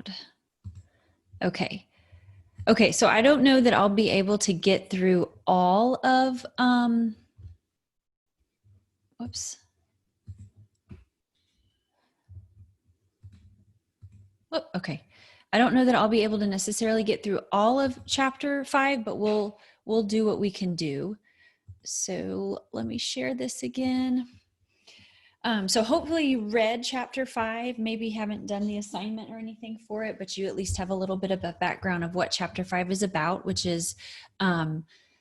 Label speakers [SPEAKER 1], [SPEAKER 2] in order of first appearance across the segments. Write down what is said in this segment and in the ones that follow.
[SPEAKER 1] around. Okay. Okay, so I don't know that I'll be able to get through all of, whoops. Oh, okay. I don't know that I'll be able to necessarily get through all of chapter 5, but we'll do what we can do. So let me share this again. So hopefully you read chapter 5, maybe haven't done the assignment or anything for it, but you at least have a little bit of a background of what chapter 5 is about, which is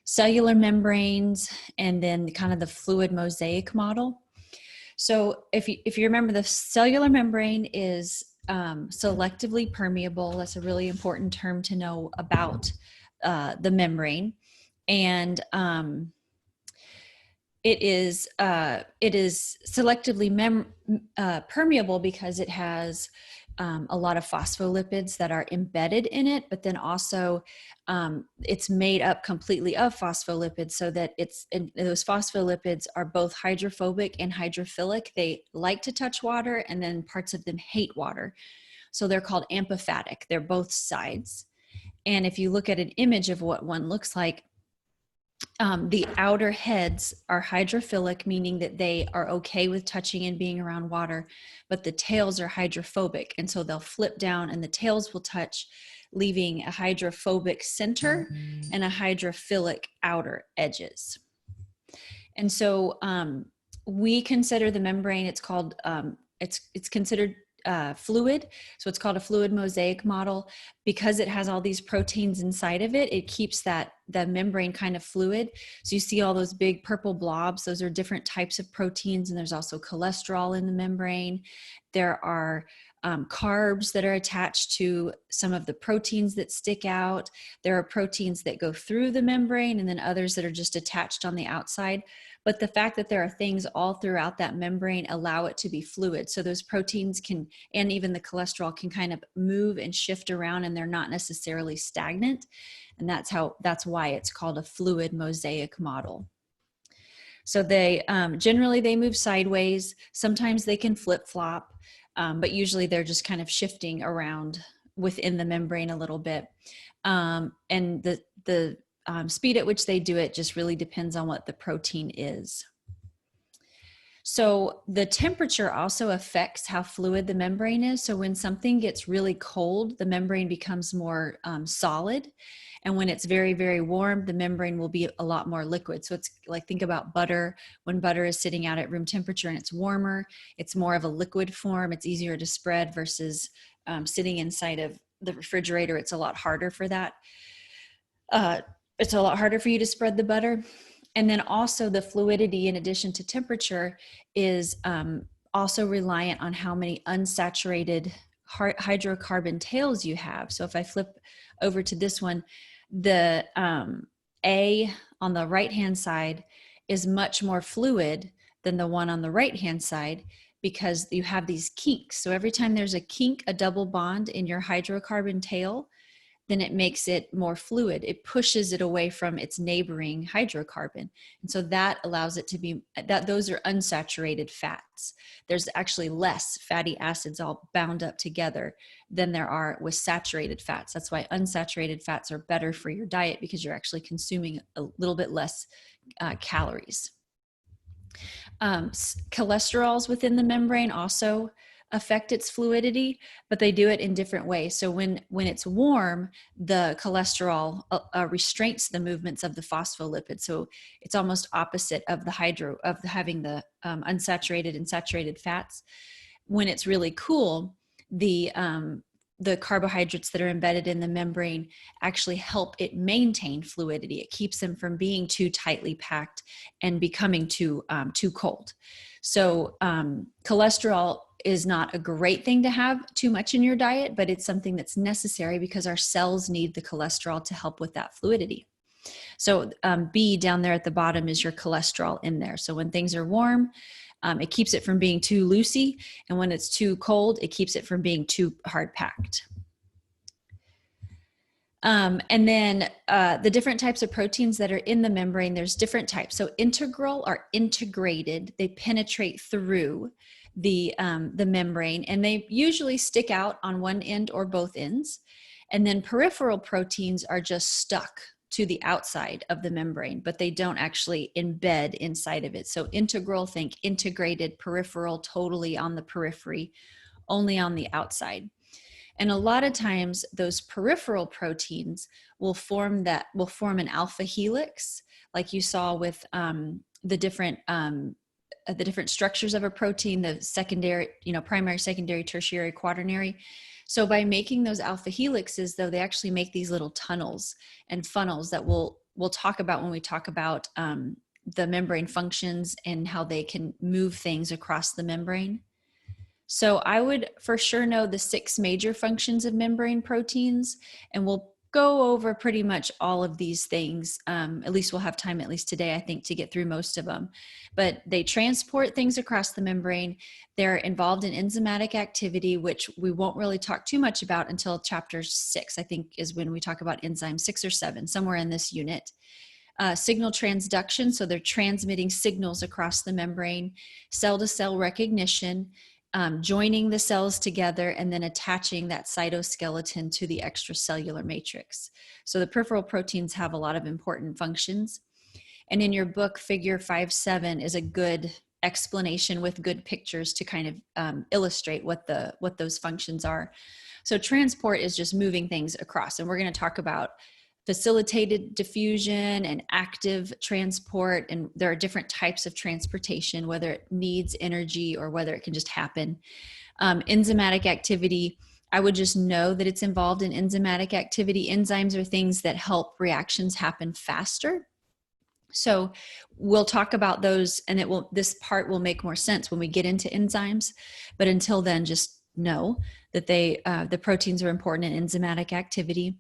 [SPEAKER 1] cellular membranes and then kind of the fluid mosaic model. So if you remember, the cellular membrane is selectively permeable. That's a really important term to know about the membrane. And it is selectively permeable because it has a lot of phospholipids that are embedded in it, but then also it's made up completely of phospholipids, so that those phospholipids are both hydrophobic and hydrophilic. They like to touch water, and then parts of them hate water. So they're called amphipathic. They're both sides. And if you look at an image of what one looks like, the outer heads are hydrophilic, meaning that they are okay with touching and being around water, but the tails are hydrophobic. And so they'll flip down and the tails will touch, leaving a hydrophobic center and a hydrophilic outer edges. And so we consider the membrane, it's called, it's considered fluid. So it's called a fluid mosaic model because it has all these proteins inside of it. It keeps the membrane kind of fluid. So you see all those big purple blobs. Those are different types of proteins. And there's also cholesterol in the membrane. There are carbs that are attached to some of the proteins that stick out. There are proteins that go through the membrane and then others that are just attached on the outside. But the fact that there are things all throughout that membrane allow it to be fluid. So those proteins can, and even the cholesterol can kind of move and shift around, and they're not necessarily stagnant. And that's why it's called a fluid mosaic model. So they generally they move sideways. Sometimes they can flip flop, but usually they're just kind of shifting around within the membrane a little bit. And the speed at which they do it just really depends on what the protein is. So the temperature also affects how fluid the membrane is. So when something gets really cold, the membrane becomes more solid. And when it's very, very warm, the membrane will be a lot more liquid. So it's like, think about butter. When butter is sitting out at room temperature and it's warmer, it's more of a liquid form. It's easier to spread versus sitting inside of the refrigerator. It's a lot harder for that. It's a lot harder for you to spread the butter. And then also the fluidity, in addition to temperature, is also reliant on how many unsaturated hydrocarbon tails you have. So if I flip over to this one, the A on the right-hand side is much more fluid than the one on the right-hand side because you have these kinks. So every time there's a kink, a double bond in your hydrocarbon tail, then it makes it more fluid. It pushes it away from its neighboring hydrocarbon. And so that allows it to be, those are unsaturated fats. There's actually less fatty acids all bound up together than there are with saturated fats. That's why unsaturated fats are better for your diet, because you're actually consuming a little bit less calories. Cholesterols within the membrane also affect its fluidity, but they do it in different ways. So when it's warm, the cholesterol restrains the movements of the phospholipids. So it's almost opposite of having the unsaturated and saturated fats. When it's really cool, the carbohydrates that are embedded in the membrane actually help it maintain fluidity. It keeps them from being too tightly packed and becoming too cold. So cholesterol is not a great thing to have too much in your diet, but it's something that's necessary because our cells need the cholesterol to help with that fluidity. So B down there at the bottom is your cholesterol in there. So when things are warm, it keeps it from being too loosey. And when it's too cold, it keeps it from being too hard packed. And then the different types of proteins that are in the membrane, there's different types. So integral are integrated, they penetrate through. the membrane, and they usually stick out on one end or both ends. And then peripheral proteins are just stuck to the outside of the membrane, but they don't actually embed inside of it. So integral, think integrated, peripheral, totally on the periphery, only on the outside. And a lot of times those peripheral proteins will form an alpha helix, like you saw with the different structures of a protein, the secondary, primary, secondary, tertiary, quaternary. So by making those alpha helixes, though, they actually make these little tunnels and funnels that we'll talk about when we talk about the membrane functions and how they can move things across the membrane. So I would for sure know the 6 major functions of membrane proteins, and we'll go over pretty much all of these things. At least we'll have time, at least today, I think, to get through most of them. But they transport things across the membrane. They're involved in enzymatic activity, which we won't really talk too much about until chapter 6, I think, is when we talk about enzymes, 6 or 7, somewhere in this unit. Signal transduction, so they're transmitting signals across the membrane. Cell-to-cell recognition, joining the cells together and then attaching that cytoskeleton to the extracellular matrix. So the peripheral proteins have a lot of important functions. And in your book, figure 5.7 is a good explanation with good pictures to kind of illustrate what those functions are. So transport is just moving things across. And we're going to talk about facilitated diffusion and active transport. And there are different types of transportation, whether it needs energy or whether it can just happen. Enzymatic activity, I would just know that it's involved in enzymatic activity. Enzymes are things that help reactions happen faster. So we'll talk about those, and this part will make more sense when we get into enzymes. But until then, just know that the proteins are important in enzymatic activity.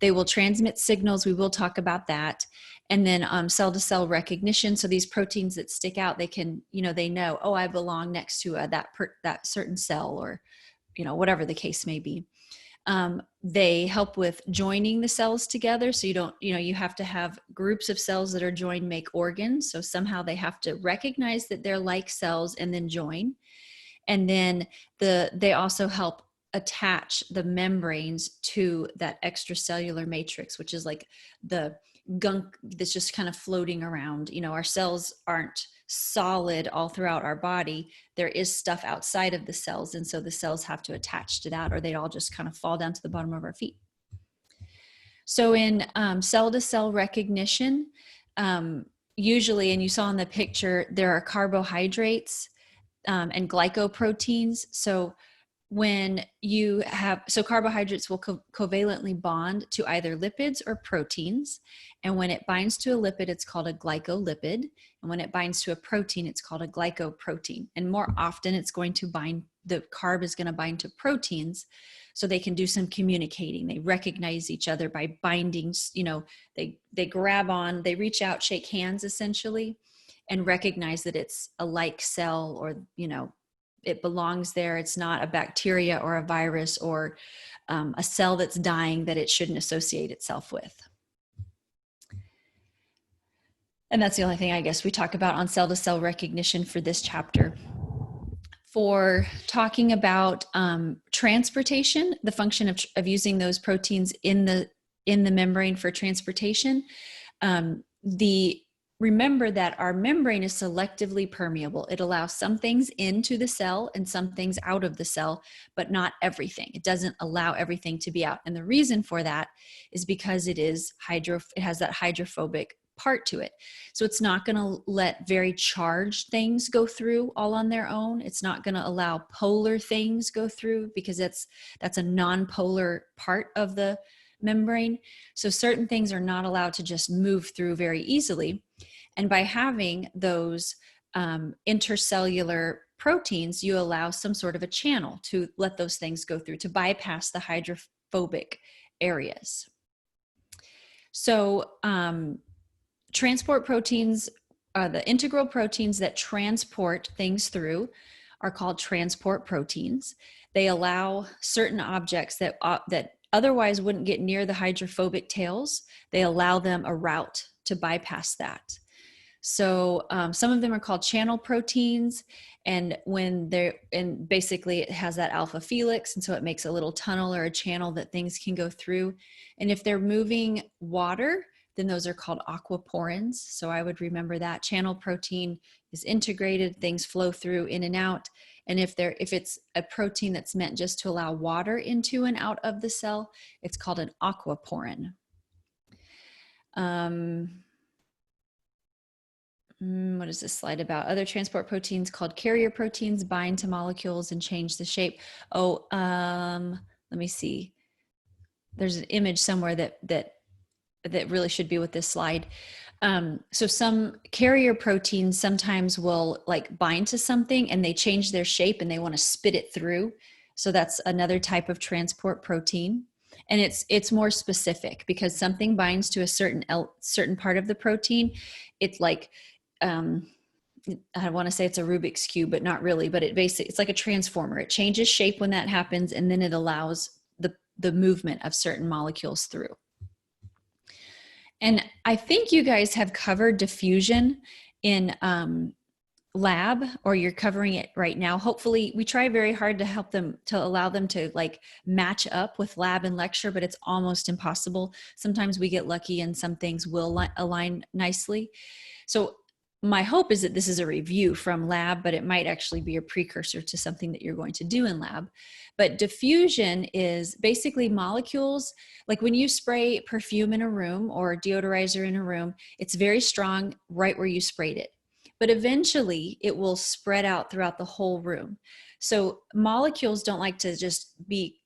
[SPEAKER 1] They will transmit signals. We will talk about that. And then cell-to-cell recognition. So these proteins that stick out, they can, they know, oh, I belong next to that certain cell, or, whatever the case may be. They help with joining the cells together. So you have to have groups of cells that are joined make organs. So somehow they have to recognize that they're like cells and then join. And then they also help attach the membranes to that extracellular matrix, which is like the gunk that's just kind of floating around. Our cells aren't solid all throughout our body. There is stuff outside of the cells. And so the cells have to attach to that, or they'd all just kind of fall down to the bottom of our feet. So in cell-to-cell recognition, usually, and you saw in the picture, there are carbohydrates and glycoproteins. So carbohydrates will covalently bond to either lipids or proteins. And when it binds to a lipid, it's called a glycolipid. And when it binds to a protein, it's called a glycoprotein. And more often the carb is going to bind to proteins, so they can do some communicating. They recognize each other by binding, they grab on, they reach out, shake hands essentially, and recognize that it's a like cell, or, it belongs there. It's not a bacteria or a virus or a cell that's dying that it shouldn't associate itself with. And that's the only thing I guess we talk about on cell-to-cell recognition for this chapter. For talking about transportation, the function of using those proteins in the membrane for transportation, remember that our membrane is selectively permeable. It allows some things into the cell and some things out of the cell, but not everything. It doesn't allow everything to be out. And the reason for that is because it has that hydrophobic part to it. So it's not going to let very charged things go through all on their own. It's not going to allow polar things go through, because that's a non-polar part of the membrane. So certain things are not allowed to just move through very easily. And by having those intercellular proteins, you allow some sort of a channel to let those things go through, to bypass the hydrophobic areas. So transport proteins, the integral proteins that transport things through, are called transport proteins. They allow certain objects that otherwise wouldn't get near the hydrophobic tails. They allow them a route to bypass that. So some of them are called channel proteins, and basically it has that alpha helix, and so it makes a little tunnel or a channel that things can go through. And if they're moving water, then those are called aquaporins. So I would remember that channel protein is integrated, things flow through in and out. And if it's a protein that's meant just to allow water into and out of the cell, it's called an aquaporin. What is this slide about? Other transport proteins called carrier proteins bind to molecules and change the shape. Oh, let me see. There's an image somewhere that really should be with this slide. So some carrier proteins sometimes will like bind to something and they change their shape and they want to spit it through. So that's another type of transport protein. And it's more specific because something binds to a certain part of the protein. It's like, I want to say it's a Rubik's cube, but not really, but it's like a transformer. It changes shape when that happens, and then it allows the movement of certain molecules through. And I think you guys have covered diffusion in lab, or you're covering it right now. Hopefully we try very hard to help them, to allow them to like match up with lab and lecture, but it's almost impossible. Sometimes we get lucky and some things will align nicely. So my hope is that this is a review from lab, but it might actually be a precursor to something that you're going to do in lab. But diffusion is basically molecules, like when you spray perfume in a room or deodorizer in a room, it's very strong right where you sprayed it. But eventually it will spread out throughout the whole room. So molecules don't like to just be,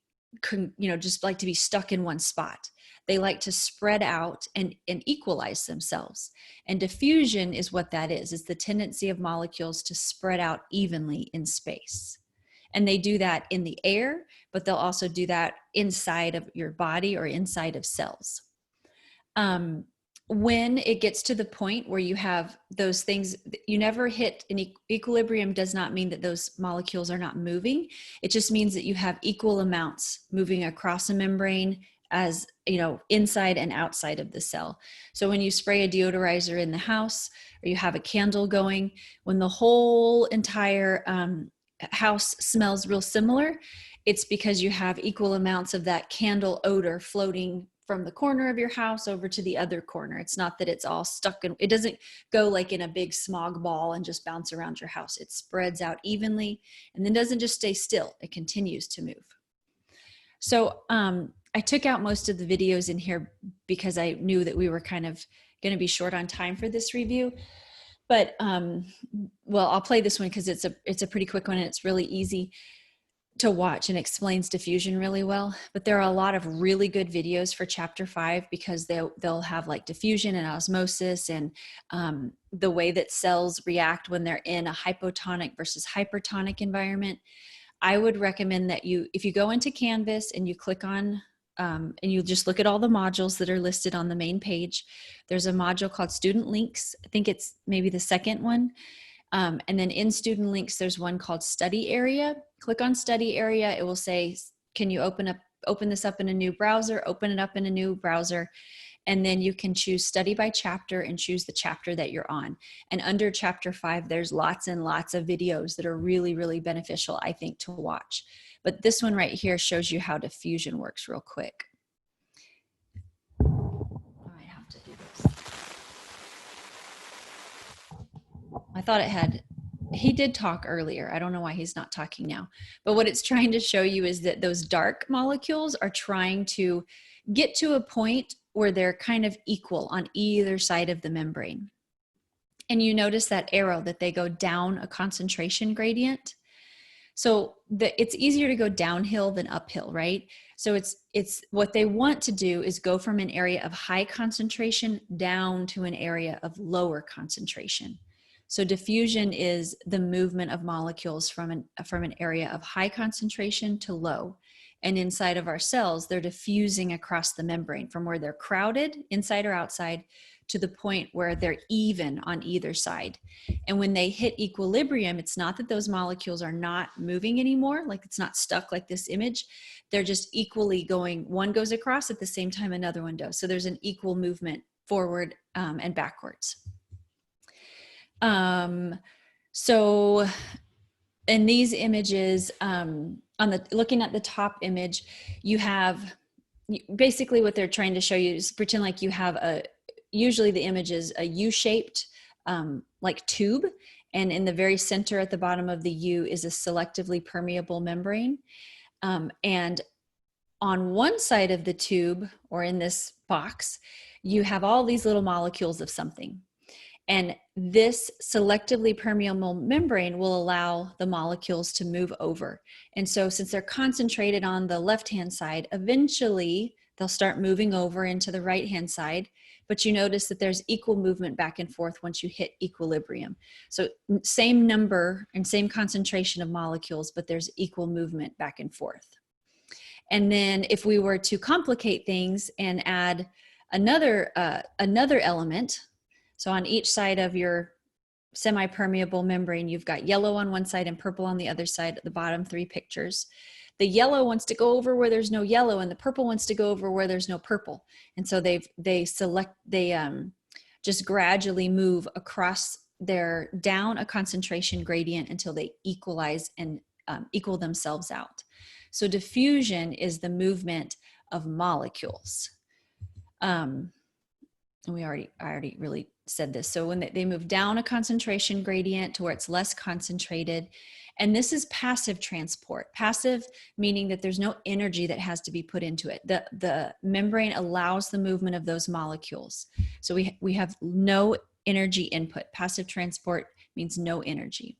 [SPEAKER 1] just like to be stuck in one spot. They like to spread out and equalize themselves. And diffusion is what that is. It's the tendency of molecules to spread out evenly in space. And they do that in the air, but they'll also do that inside of your body or inside of cells. When it gets to the point where you have those things, you never hit an equilibrium does not mean that those molecules are not moving. It just means that you have equal amounts moving across a membrane, as inside and outside of the cell. So when you spray a deodorizer in the house, or you have a candle going, when the whole entire house smells real similar, it's because you have equal amounts of that candle odor floating from the corner of your house over to the other corner. It's not that it's all stuck in, it doesn't go like in a big smog ball and just bounce around your house. It spreads out evenly and then doesn't just stay still, it continues to move. So I took out most of the videos in here because I knew that we were kind of going to be short on time for this review. But well, I'll play this one because it's a pretty quick one and it's really easy to watch and explains diffusion really well. But there are a lot of really good videos for chapter 5 because they'll have like diffusion and osmosis and the way that cells react when they're in a hypotonic versus hypertonic environment. I would recommend that if you go into Canvas and you click on, and you just look at all the modules that are listed on the main page, there's a module called Student Links. I think it's maybe the second one. And then in Student Links, there's one called Study Area. Click on Study Area. It will say, can you open this up in a new browser? Open it up in a new browser. And then you can choose study by chapter and choose the chapter that you're on. And under chapter 5, there's lots and lots of videos that are really, really beneficial, I think, to watch. But this one right here shows you how diffusion works real quick. I might have to do this. I thought he did talk earlier. I don't know why he's not talking now. But what it's trying to show you is that those dark molecules are trying to get to a point where they're kind of equal on either side of the membrane. And you notice that arrow that they go down a concentration gradient. So it's easier to go downhill than uphill, right? So it's what they want to do is go from an area of high concentration down to an area of lower concentration. So diffusion is the movement of molecules from an area of high concentration to low. And inside of our cells, they're diffusing across the membrane from where they're crowded, inside or outside, to the point where they're even on either side. And when they hit equilibrium, it's not that those molecules are not moving anymore, like it's not stuck like this image. They're just equally going, one goes across at the same time another one does. So there's an equal movement forward and backwards. So in these images, looking at the top image, you have basically what they're trying to show you is pretend like you have usually the image is a U-shaped like tube, and in the very center at the bottom of the U is a selectively permeable membrane. And on one side of the tube, or in this box, you have all these little molecules of something. And this selectively permeable membrane will allow the molecules to move over. And so since they're concentrated on the left-hand side, eventually they'll start moving over into the right-hand side. But you notice that there's equal movement back and forth once you hit equilibrium. So same number and same concentration of molecules, but there's equal movement back and forth. And then if we were to complicate things and add another element, so on each side of your semi-permeable membrane, you've got yellow on one side and purple on the other side at the bottom three pictures. The yellow wants to go over where there's no yellow, and the purple wants to go over where there's no purple. And so they just gradually move across down a concentration gradient until they equalize and equal themselves out. So diffusion is the movement of molecules. And I already really said this. So when they move down a concentration gradient to where it's less concentrated, and this is passive transport. Passive meaning that there's no energy that has to be put into it. The membrane allows the movement of those molecules. So we have no energy input. Passive transport means no energy.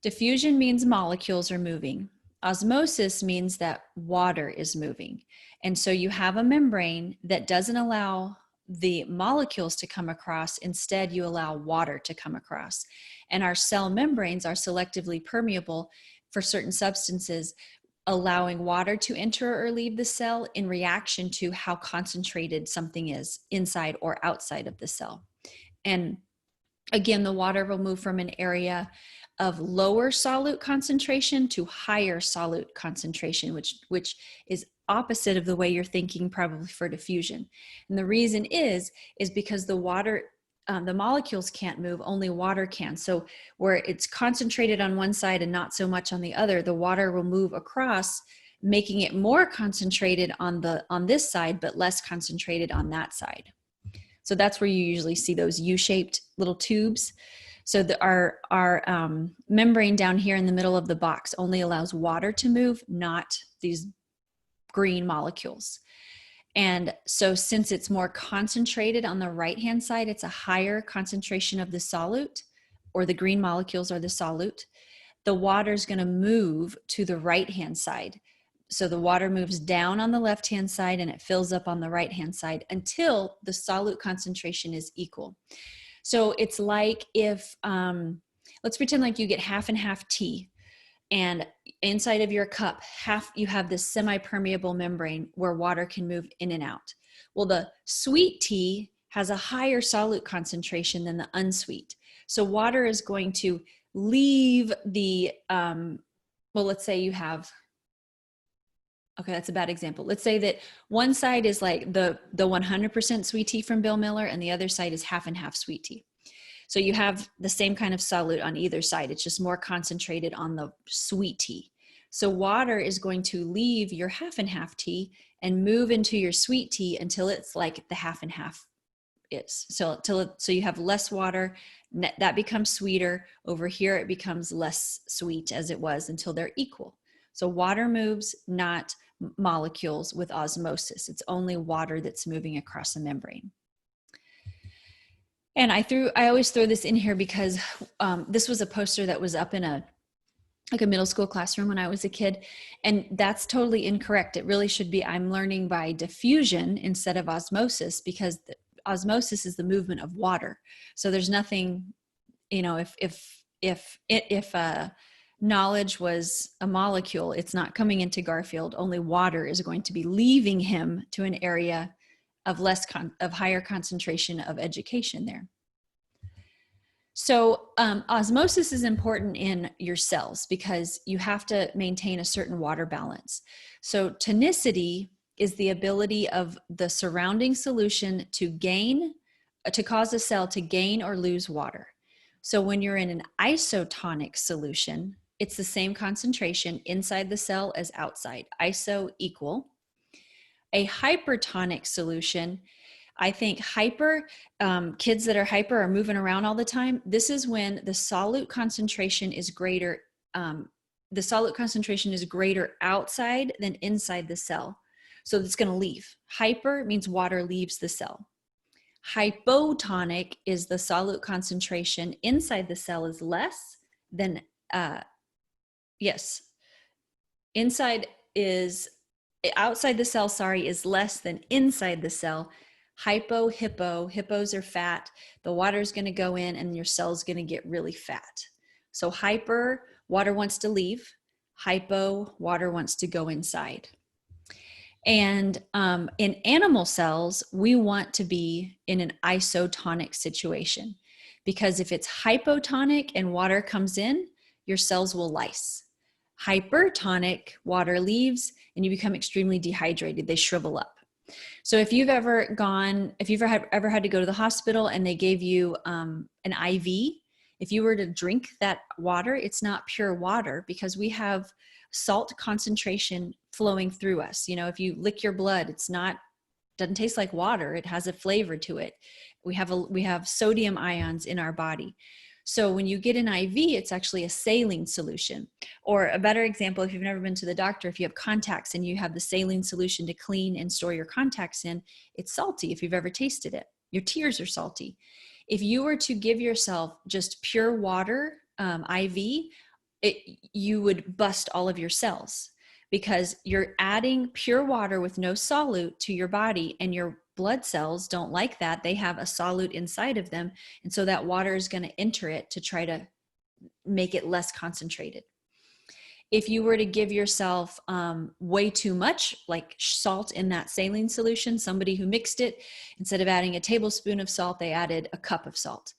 [SPEAKER 1] Diffusion means molecules are moving. Osmosis means that water is moving. And so you have a membrane that doesn't allow the molecules to come across. Instead, you allow water to come across. And our cell membranes are selectively permeable for certain substances, allowing water to enter or leave the cell in reaction to how concentrated something is inside or outside of the cell. And again, the water will move from an area of lower solute concentration to higher solute concentration, which is opposite of the way you're thinking probably for diffusion. And the reason is because the water, the molecules can't move, only water can. So where it's concentrated on one side and not so much on the other, the water will move across, making it more concentrated on this side, but less concentrated on that side. So that's where you usually see those U-shaped little tubes. So our membrane down here in the middle of the box only allows water to move, not these green molecules. And so since it's more concentrated on the right-hand side, it's a higher concentration of the solute, or the green molecules are the solute. The water is going to move to the right-hand side. So the water moves down on the left-hand side and it fills up on the right-hand side until the solute concentration is equal. So it's like if, let's pretend like you get half and half tea, and inside of your cup, you have this semi-permeable membrane where water can move in and out. Well, the sweet tea has a higher solute concentration than the unsweet. So water is going to leave the, well, let's say you have, okay, that's a bad example. Let's say that one side is like the 100% sweet tea from Bill Miller, and the other side is half and half sweet tea. So you have the same kind of solute on either side. It's just more concentrated on the sweet tea. So water is going to leave your half and half tea and move into your sweet tea until it's like the half and half is. So you have less water, that becomes sweeter. Over here, it becomes less sweet as it was until they're equal. So water moves, not molecules with osmosis. It's only water that's moving across the membrane. And I always throw this in here because this was a poster that was up in a middle school classroom when I was a kid, and that's totally incorrect. It really should be, I'm learning by diffusion instead of osmosis, because osmosis is the movement of water. So there's nothing, if knowledge was a molecule, it's not coming into Garfield. Only water is going to be leaving him to an area of higher concentration of education there. So osmosis is important in your cells because you have to maintain a certain water balance. So tonicity is the ability of the surrounding solution to gain to cause a cell to gain or lose water. So when you're in an isotonic solution, it's the same concentration inside the cell as outside. Iso equal. A hypertonic solution, I think kids that are hyper are moving around all the time. This is when the solute concentration is greater. The solute concentration is greater outside than inside the cell. So it's going to leave. Hyper means water leaves the cell. Hypotonic is the solute concentration inside the cell is less than, outside the cell, is less than inside the cell. Hippos are fat. The water is going to go in and your cell's going to get really fat. So hyper, water wants to leave. Hypo, water wants to go inside. And in animal cells, we want to be in an isotonic situation, because if it's hypotonic and water comes in, your cells will lyse. Hypertonic, water leaves and you become extremely dehydrated. They shrivel up. So if you've ever had to go to the hospital and they gave you an IV, if you were to drink that water, it's not pure water, because we have salt concentration flowing through us. You know, if you lick your blood, doesn't taste like water. It has a flavor to it. We have sodium ions in our body. So when you get an IV, it's actually a saline solution. Or a better example, if you've never been to the doctor, if you have contacts and you have the saline solution to clean and store your contacts in, it's salty if you've ever tasted it. Your tears are salty. If you were to give yourself just pure water, IV, you would bust all of your cells, because you're adding pure water with no solute to your body, and your blood cells don't like that. They have a solute inside of them. And so that water is going to enter it to try to make it less concentrated. If you were to give yourself way too much, like salt in that saline solution, somebody who mixed it, instead of adding a tablespoon of salt, they added a cup of salt.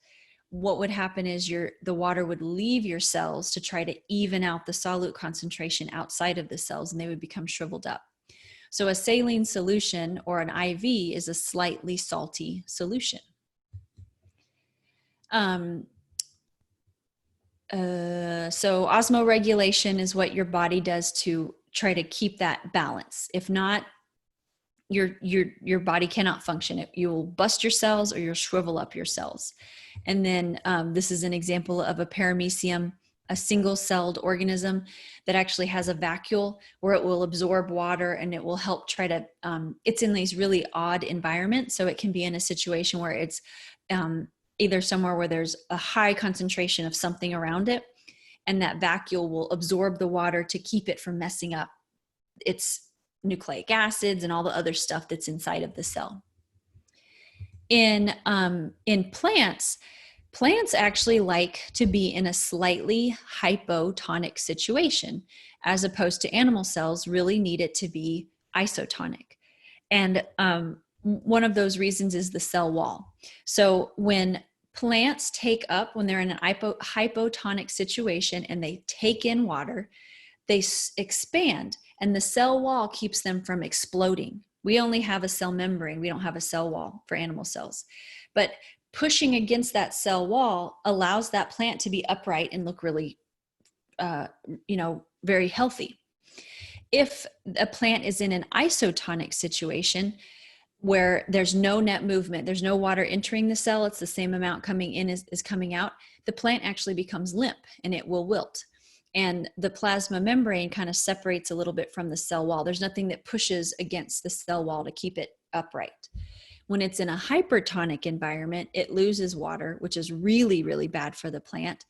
[SPEAKER 1] What would happen is the water would leave your cells to try to even out the solute concentration outside of the cells, and they would become shriveled up. So a saline solution or an IV is a slightly salty solution. So osmoregulation is what your body does to try to keep that balance. If not, your body cannot function. You'll bust your cells or you'll shrivel up your cells. And then this is an example of a paramecium, a single-celled organism that actually has a vacuole where it will absorb water, and it will help try to, it's in these really odd environments. So it can be in a situation where it's either somewhere where there's a high concentration of something around it, and that vacuole will absorb the water to keep it from messing up its nucleic acids and all the other stuff that's inside of the cell. In plants actually like to be in a slightly hypotonic situation, as opposed to animal cells really need it to be isotonic. And one of those reasons is the cell wall. So when plants when they're in an hypotonic situation and they take in water, they expand, and the cell wall keeps them from exploding. We only have a cell membrane. We don't have a cell wall for animal cells. But pushing against that cell wall allows that plant to be upright and look really, very healthy. If a plant is in an isotonic situation where there's no net movement, there's no water entering the cell, it's the same amount coming in as coming out, the plant actually becomes limp and it will wilt. And the plasma membrane kind of separates a little bit from the cell wall. There's nothing that pushes against the cell wall to keep it upright. When it's in a hypertonic environment, it loses water, which is really, really bad for the plant.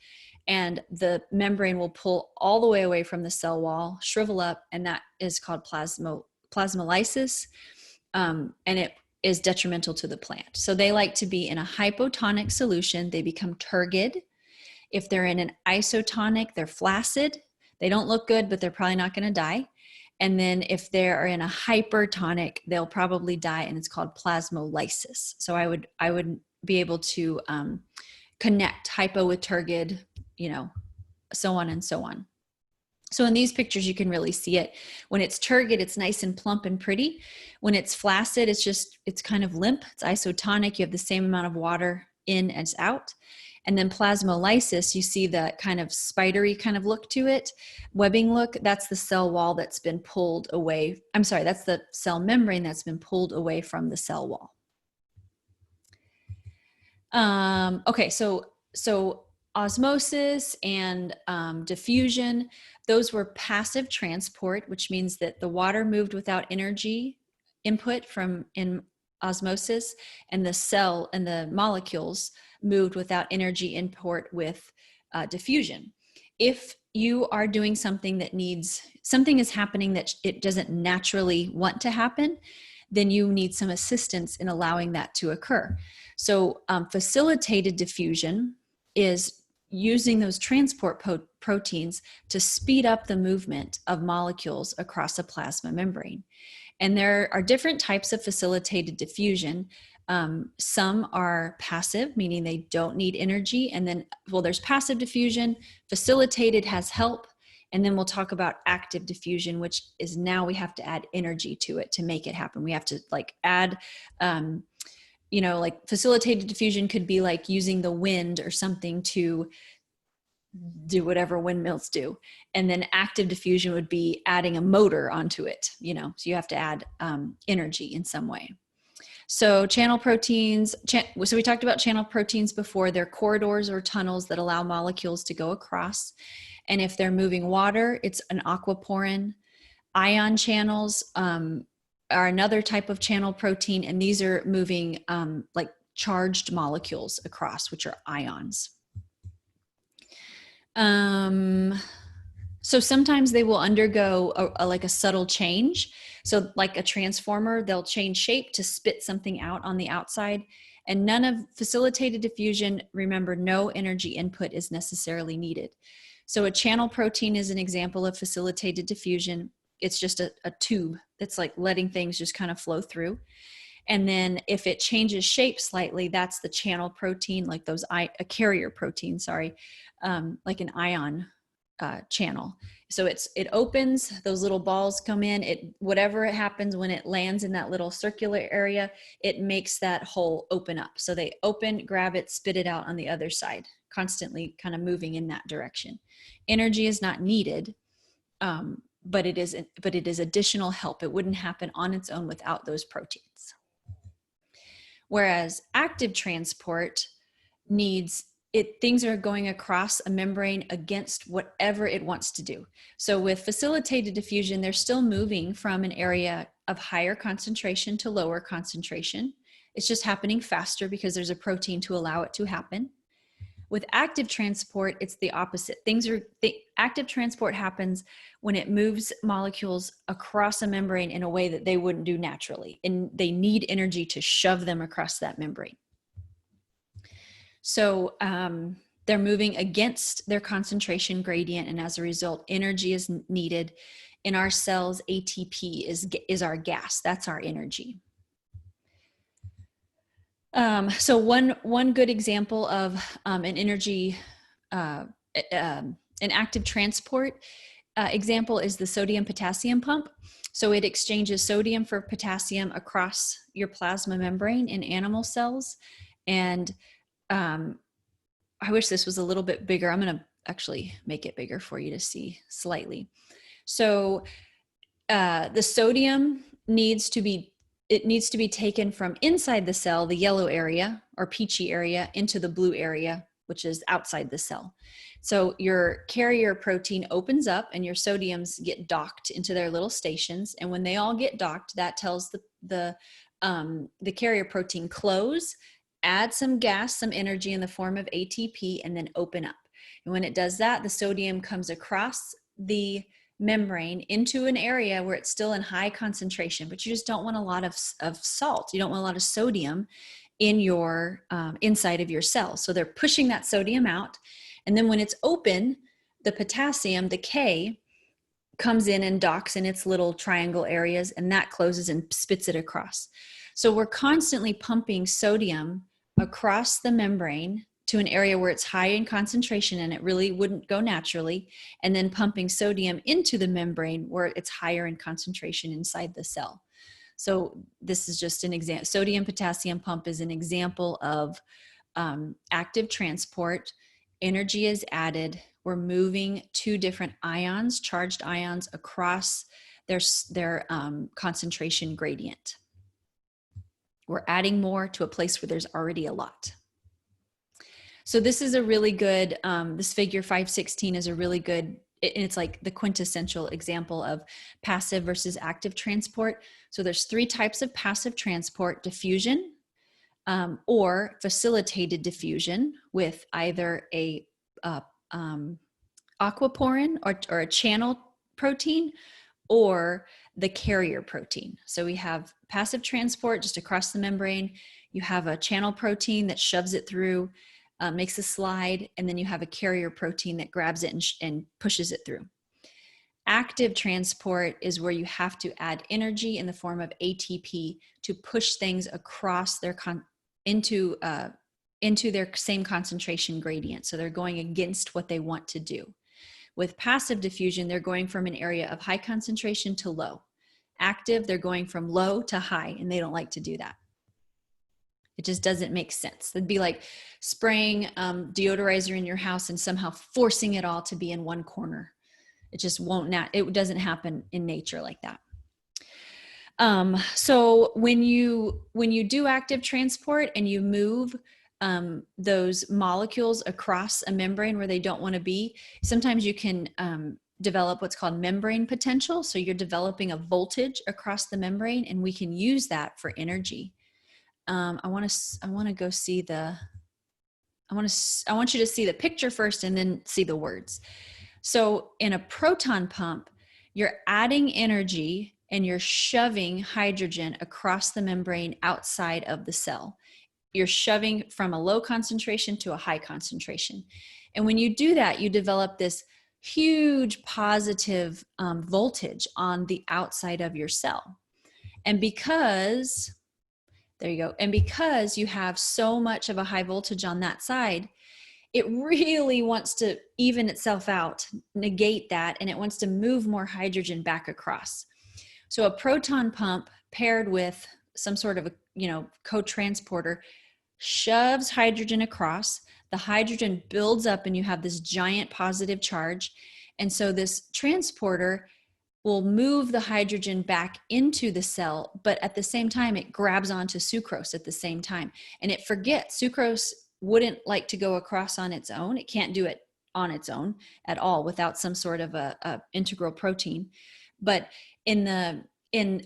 [SPEAKER 1] And the membrane will pull all the way away from the cell wall, shrivel up, and that is called plasmolysis. And it is detrimental to the plant. So they like to be in a hypotonic solution. They become turgid. If they're in an isotonic, they're flaccid. They don't look good, but they're probably not going to die. And then if they're in a hypertonic, they'll probably die, and it's called plasmolysis. So I would be able to connect hypo with turgid, so on and so on. So in these pictures, you can really see it. When it's turgid, it's nice and plump and pretty. When it's flaccid, it's kind of limp. It's isotonic. You have the same amount of water in as out. And then plasmolysis, you see the kind of spidery kind of look to it, webbing look. That's the cell wall that's been pulled away. I'm sorry, that's the cell membrane that's been pulled away from the cell wall. Okay, so osmosis and diffusion, those were passive transport, which means that the water moved without energy input from in osmosis, and the cell and the molecules moved without energy input with diffusion. If you are doing something that something is happening that it doesn't naturally want to happen, then you need some assistance in allowing that to occur. So facilitated diffusion is using those transport proteins to speed up the movement of molecules across a plasma membrane. And there are different types of facilitated diffusion. Some are passive, meaning they don't need energy. And then, well, there's passive diffusion. Facilitated has help. And then we'll talk about active diffusion, which is now we have to add energy to it to make it happen. We have to like add, like facilitated diffusion could be like using the wind or something to do whatever windmills do. And then active diffusion would be adding a motor onto it, so you have to add energy in some way. So channel proteins, so we talked about channel proteins before. They're corridors or tunnels that allow molecules to go across. And if they're moving water, it's an aquaporin. Ion channels are another type of channel protein, and these are moving like charged molecules across, which are ions. So sometimes they will undergo like a subtle change. So like a transformer, they'll change shape to spit something out on the outside. And none of facilitated diffusion, remember, no energy input is necessarily needed. So a channel protein is an example of facilitated diffusion. It's just a tube that's like letting things just kind of flow through. And then if it changes shape slightly, that's the channel protein, like a carrier protein, like an ion channel. So it opens, those little balls come in, whatever it happens when it lands in that little circular area, it makes that hole open up. So they open, grab it, spit it out on the other side, constantly kind of moving in that direction. Energy is not needed, but it is additional help. It wouldn't happen on its own without those proteins. Whereas active transport needs things are going across a membrane against whatever it wants to do. So with facilitated diffusion, they're still moving from an area of higher concentration to lower concentration. It's just happening faster because there's a protein to allow it to happen. With active transport, it's the opposite. Active transport happens when it moves molecules across a membrane in a way that they wouldn't do naturally, and they need energy to shove them across that membrane. So they're moving against their concentration gradient, and as a result, energy is needed. In our cells, ATP is our gas. That's our energy. So one good example of an energy, an active transport example is the sodium-potassium pump. So it exchanges sodium for potassium across your plasma membrane in animal cells. And I wish this was a little bit bigger. I'm going to actually make it bigger for you to see slightly. So the sodium needs to be taken from inside the cell, the yellow area or peachy area, into the blue area, which is outside the cell. So your carrier protein opens up and your sodiums get docked into their little stations. And when they all get docked, that tells the carrier protein close, add some gas, some energy in the form of ATP, and then open up. And when it does that, the sodium comes across the membrane into an area where it's still in high concentration, but you just don't want a lot of salt. You don't want a lot of sodium in your inside of your cell. So they're pushing that sodium out. And then when it's open, the potassium, the K, comes in and docks in its little triangle areas, and that closes and spits it across. So we're constantly pumping sodium across the membrane to an area where it's high in concentration and it really wouldn't go naturally, and then pumping sodium into the membrane where it's higher in concentration inside the cell. So this is just an example. Sodium potassium pump is an example of active transport. Energy is added. We're moving two different ions, charged ions, across their concentration gradient. We're adding more to a place where there's already a lot. So this is a really good, this figure 516 is a really good, and it's like the quintessential example of passive versus active transport. So there's three types of passive transport: diffusion, or facilitated diffusion with either a aquaporin or a channel protein, or the carrier protein. So we have passive transport just across the membrane. You have a channel protein that shoves it through, makes a slide, and then you have a carrier protein that grabs it and pushes it through. Active transport is where you have to add energy in the form of ATP to push things across their into their same concentration gradient. So they're going against what they want to do. With passive diffusion, they're going from an area of high concentration to low. Active, they're going from low to high, and they don't like to do that. It just doesn't make sense. It'd be like spraying deodorizer in your house and somehow forcing it all to be in one corner. It just won't, it doesn't happen in nature like that. So when you do active transport and you move those molecules across a membrane where they don't want to be, sometimes you can develop what's called membrane potential. So you're developing a voltage across the membrane, and we can use that for energy. I want you to see the picture first and then see the words. So in a proton pump, you're adding energy and you're shoving hydrogen across the membrane outside of the cell. You're shoving from a low concentration to a high concentration. And when you do that, you develop this huge positive voltage on the outside of your cell. And because you have so much of a high voltage on that side, it really wants to even itself out, negate that, and it wants to move more hydrogen back across. So a proton pump paired with some sort of a co-transporter shoves hydrogen across. The hydrogen builds up and you have this giant positive charge. And so this transporter will move the hydrogen back into the cell, but at the same time, it grabs onto sucrose at the same time. And it forgets. Sucrose wouldn't like to go across on its own. It can't do it on its own at all without some sort of a integral protein. But in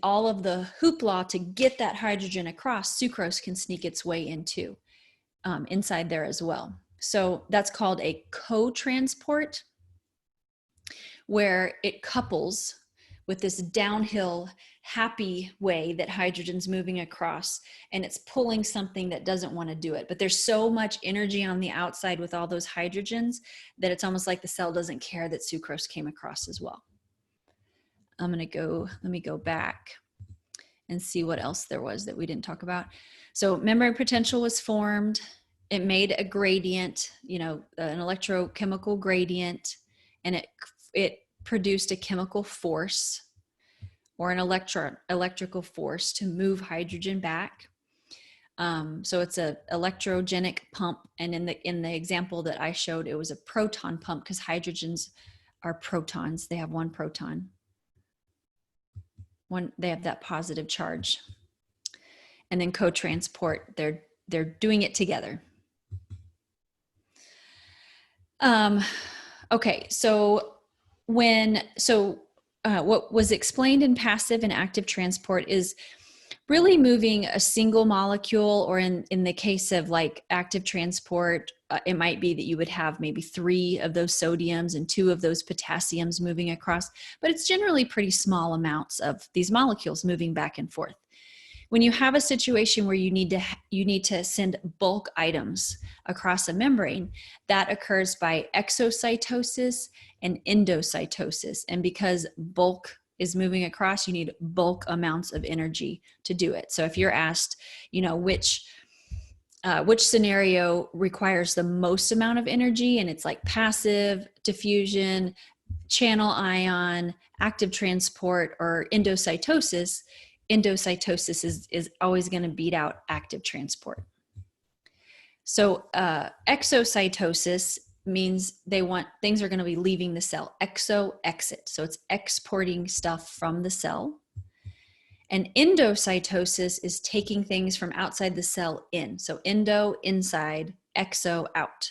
[SPEAKER 1] all of the hoopla to get that hydrogen across, sucrose can sneak its way into inside there as well. So that's called a co-transport, where it couples with this downhill happy way that hydrogen's moving across, and it's pulling something that doesn't want to do it. But there's so much energy on the outside with all those hydrogens that it's almost like the cell doesn't care that sucrose came across as well. Let me go back and see what else there was that we didn't talk about. So membrane potential was formed. It made a gradient, an electrochemical gradient, and it produced a chemical force or an electrical force to move hydrogen back. So it's a electrogenic pump. And in the example that I showed, it was a proton pump because hydrogens are protons. They have one proton. They have that positive charge. And then co-transport, they're doing it together. Okay, so what was explained in passive and active transport is really moving a single molecule, or in the case of like active transport, it might be that you would have maybe 3 of those sodiums and 2 of those potassiums moving across, but it's generally pretty small amounts of these molecules moving back and forth. When you have a situation where you need to send bulk items across a membrane, that occurs by exocytosis and endocytosis. And because bulk is moving across, you need bulk amounts of energy to do it. So if you're asked, which which scenario requires the most amount of energy, and it's like passive diffusion, channel ion, active transport, or endocytosis. Endocytosis is always going to beat out active transport. So exocytosis means they want things are going to be leaving the cell. Exo, exit. So it's exporting stuff from the cell. And endocytosis is taking things from outside the cell in. So endo, inside, exo, out.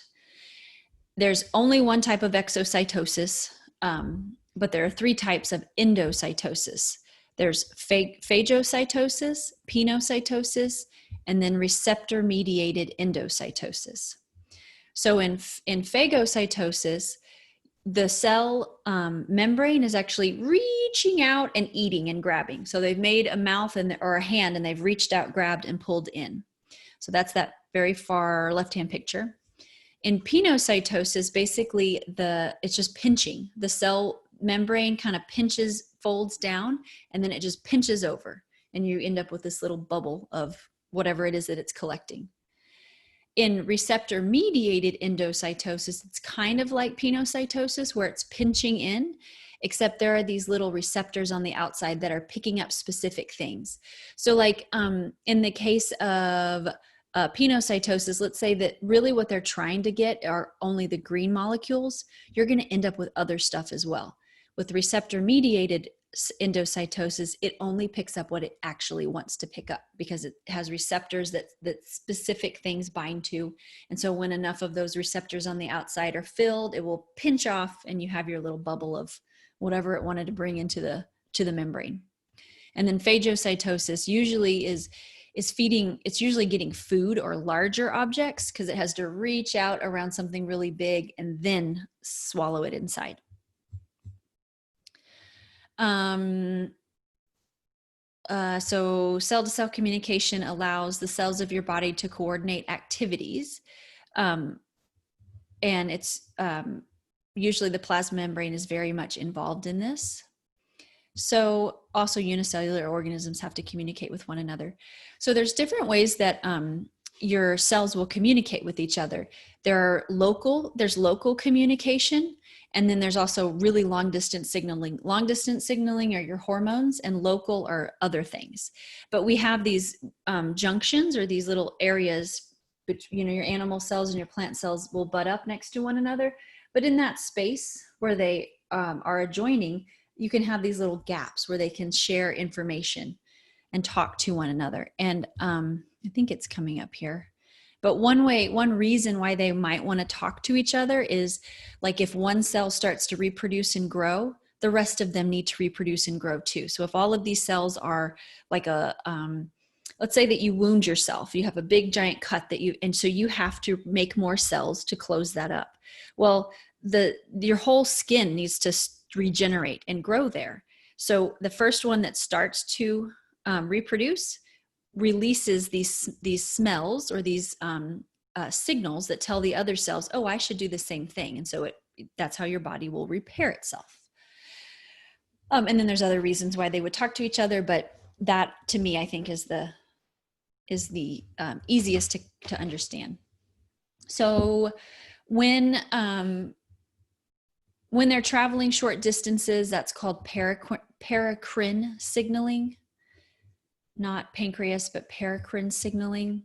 [SPEAKER 1] There's only one type of exocytosis, but there are 3 types of endocytosis. There's phagocytosis, pinocytosis, and then receptor-mediated endocytosis. So in phagocytosis, the cell membrane is actually reaching out and eating and grabbing. So they've made a mouth or a hand, and they've reached out, grabbed, and pulled in. So that's that very far left-hand picture. In pinocytosis, basically it's just pinching. The cell membrane kind of pinches, folds down, and then it just pinches over, and you end up with this little bubble of whatever it is that it's collecting. In receptor-mediated endocytosis, it's kind of like pinocytosis, where it's pinching in, except there are these little receptors on the outside that are picking up specific things. So like in the case of pinocytosis, let's say that really what they're trying to get are only the green molecules, you're going to end up with other stuff as well. With receptor-mediated endocytosis, it only picks up what it actually wants to pick up, because it has receptors that specific things bind to. And so when enough of those receptors on the outside are filled, it will pinch off, and you have your little bubble of whatever it wanted to bring into the membrane. And then phagocytosis usually is feeding, it's usually getting food or larger objects, because it has to reach out around something really big and then swallow it inside. So cell-to-cell communication allows the cells of your body to coordinate activities. And it's usually the plasma membrane is very much involved in this. So also unicellular organisms have to communicate with one another. So there's different ways that your cells will communicate with each other. There's local communication, and then there's also really long distance signaling. Long distance signaling are your hormones, and local are other things. But we have these junctions, or these little areas, your animal cells and your plant cells will butt up next to one another. But in that space where they are adjoining, you can have these little gaps where they can share information and talk to one another. And I think it's coming up here. But one reason why they might want to talk to each other is, like, if one cell starts to reproduce and grow, the rest of them need to reproduce and grow too. So if all of these cells are like let's say that you wound yourself, you have a big giant cut and so you have to make more cells to close that up. Well, your whole skin needs to regenerate and grow there. So the first one that starts to reproduce releases these smells, or these signals that tell the other cells, oh, I should do the same thing. And so that's how your body will repair itself. And then there's other reasons why they would talk to each other, but that to me, I think is the easiest to understand. So when they're traveling short distances, that's called paracrine signaling. Not pancreas, but paracrine signaling.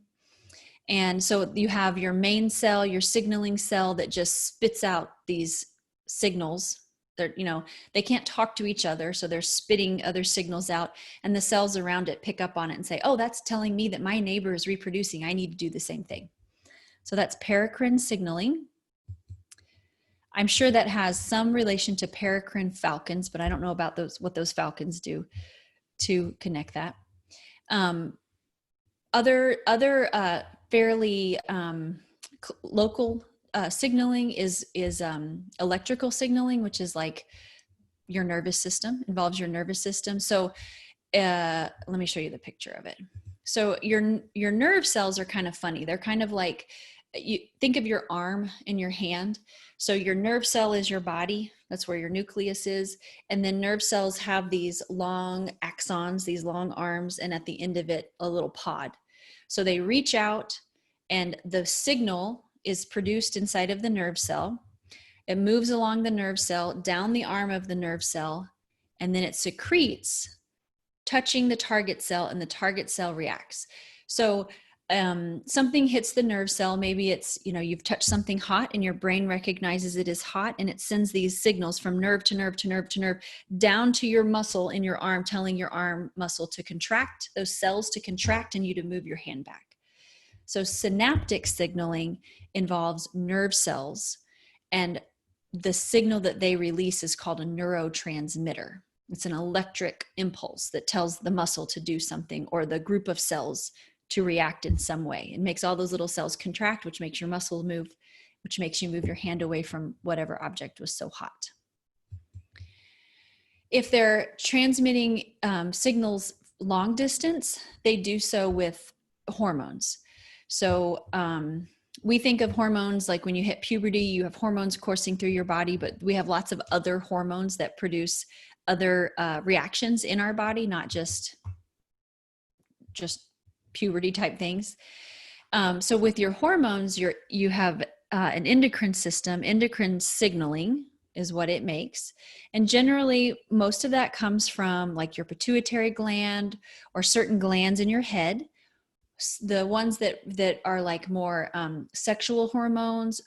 [SPEAKER 1] And so you have your main cell, your signaling cell, that just spits out these signals. They can't talk to each other, so they're spitting other signals out, and the cells around it pick up on it and say, oh, that's telling me that my neighbor is reproducing. I need to do the same thing. So that's paracrine signaling. I'm sure that has some relation to paracrine falcons, but I don't know about what those falcons do to connect that. Other fairly local signaling is electrical signaling, which is like your nervous system, involves your nervous system. So let me show you the picture of it. So your nerve cells are kind of funny. They're kind of like, you think of your arm in your hand. So your nerve cell is your body. That's where your nucleus is. And then nerve cells have these long axons, these long arms, and at the end of it, a little pod. So they reach out And the signal is produced inside of the nerve cell. It moves along the nerve cell, down the arm of the nerve cell, and then it secretes, touching the target cell, and the target cell reacts. So something hits the nerve cell. Maybe it's, you've touched something hot and your brain recognizes it as hot, and it sends these signals from nerve to nerve to nerve to nerve down to your muscle in your arm, telling your arm muscle to contract, those cells to contract, and you to move your hand back. So synaptic signaling involves nerve cells, and the signal that they release is called a neurotransmitter. It's an electric impulse that tells the muscle to do something, or the group of cells to react in some way. It makes all those little cells contract, which makes your muscle move, which makes you move your hand away from whatever object was so hot. If they're transmitting signals long distance, they do so with hormones. So we think of hormones like when you hit puberty, you have hormones coursing through your body, but we have lots of other hormones that produce other reactions in our body, not just puberty type things. So with your hormones, you have an endocrine system. Endocrine signaling is what it makes. And generally, most of that comes from like your pituitary gland or certain glands in your head. The ones that are like more sexual hormones,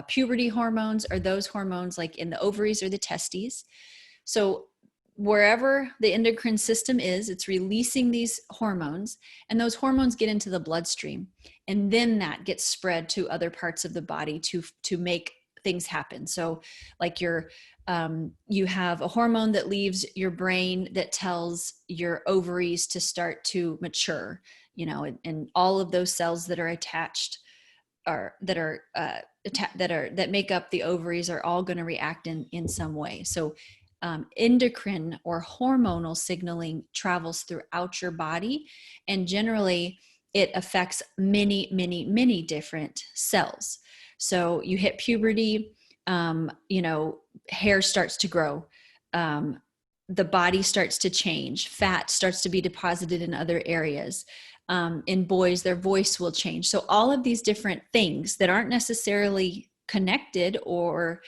[SPEAKER 1] puberty hormones, are those hormones like in the ovaries or the testes. So wherever the endocrine system is, it's releasing these hormones, and those hormones get into the bloodstream, and then that gets spread to other parts of the body to make things happen. So like you have a hormone that leaves your brain that tells your ovaries to start to mature, and all of those cells that are attached that make up the ovaries are all going to react in some way. So endocrine or hormonal signaling travels throughout your body, and generally it affects many, many, many different cells. So you hit puberty, hair starts to grow, the body starts to change, fat starts to be deposited in other areas. In boys, their voice will change. So all of these different things that aren't necessarily connected or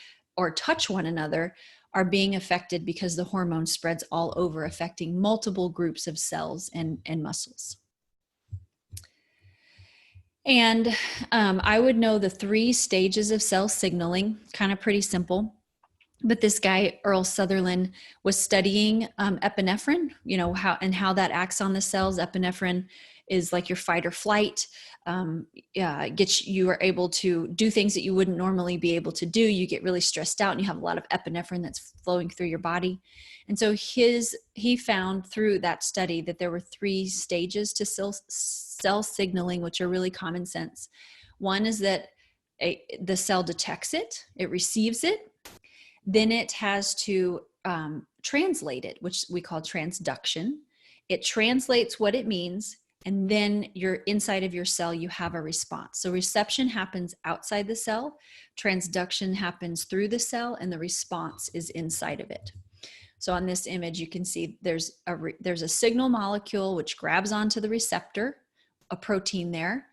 [SPEAKER 1] touch one another are being affected because the hormone spreads all over, affecting multiple groups of cells and muscles. And I would know the 3 stages of cell signaling, kind of pretty simple. But this guy, Earl Sutherland, was studying epinephrine, how that acts on the cells. Epinephrine is like your fight or flight. You are able to do things that you wouldn't normally be able to do. You get really stressed out and you have a lot of epinephrine that's flowing through your body. And so he found through that study that there were 3 stages to cell signaling, which are really common sense. One is that the cell detects it, it receives it, then it has to translate it, which we call transduction. It translates what it means, and then you're inside of your cell, you have a response. So reception happens outside the cell, transduction happens through the cell, and the response is inside of it. So on this image, you can see there's a signal molecule which grabs onto the receptor, a protein there.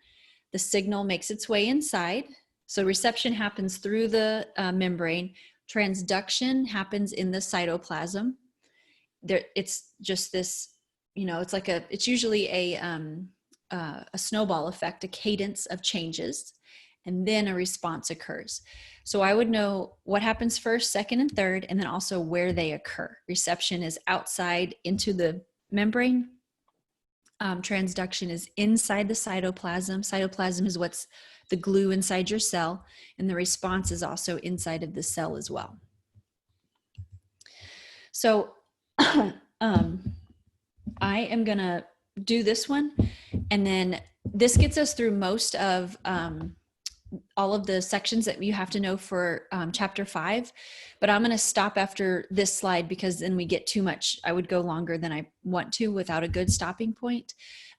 [SPEAKER 1] The signal makes its way inside. So reception happens through the membrane. Transduction happens in the cytoplasm. It's just this, it's usually a snowball effect, a cadence of changes, and then a response occurs. So I would know what happens first, second, and third, and then also where they occur. Reception is outside into the membrane. Transduction is inside the cytoplasm. Cytoplasm is what's the glue inside your cell, and the response is also inside of the cell as well. So I am going to do this one, and then this gets us through most of all of the sections that you have to know for chapter 5, but I'm going to stop after this slide because then we get too much. I would go longer than I want to without a good stopping point.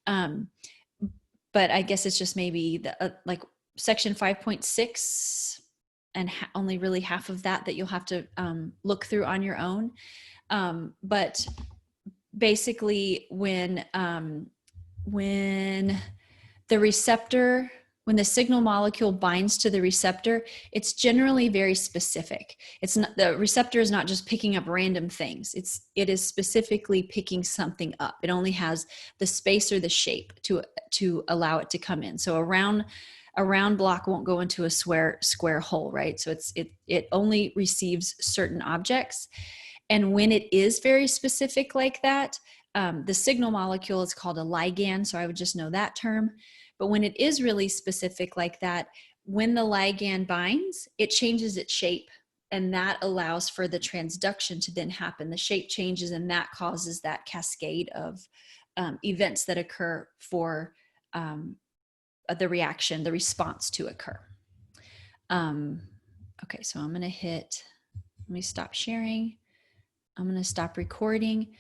[SPEAKER 1] But I guess it's just maybe like section 5.6 and only really half of that you'll have to look through on your own. But basically when the receptor, when the signal molecule binds to the receptor, it's generally very specific. It's not, the receptor is not just picking up random things. It is specifically picking something up. It only has the space or the shape to allow it to come in. So a round block won't go into a square hole, right? So it only receives certain objects. And when it is very specific like that, the signal molecule is called a ligand, so I would just know that term. But when it is really specific like that, when the ligand binds, it changes its shape, and that allows for the transduction to then happen. The shape changes, and that causes that cascade of events that occur for the reaction, the response to occur. Okay, so I'm going to let me stop sharing. I'm going to stop recording.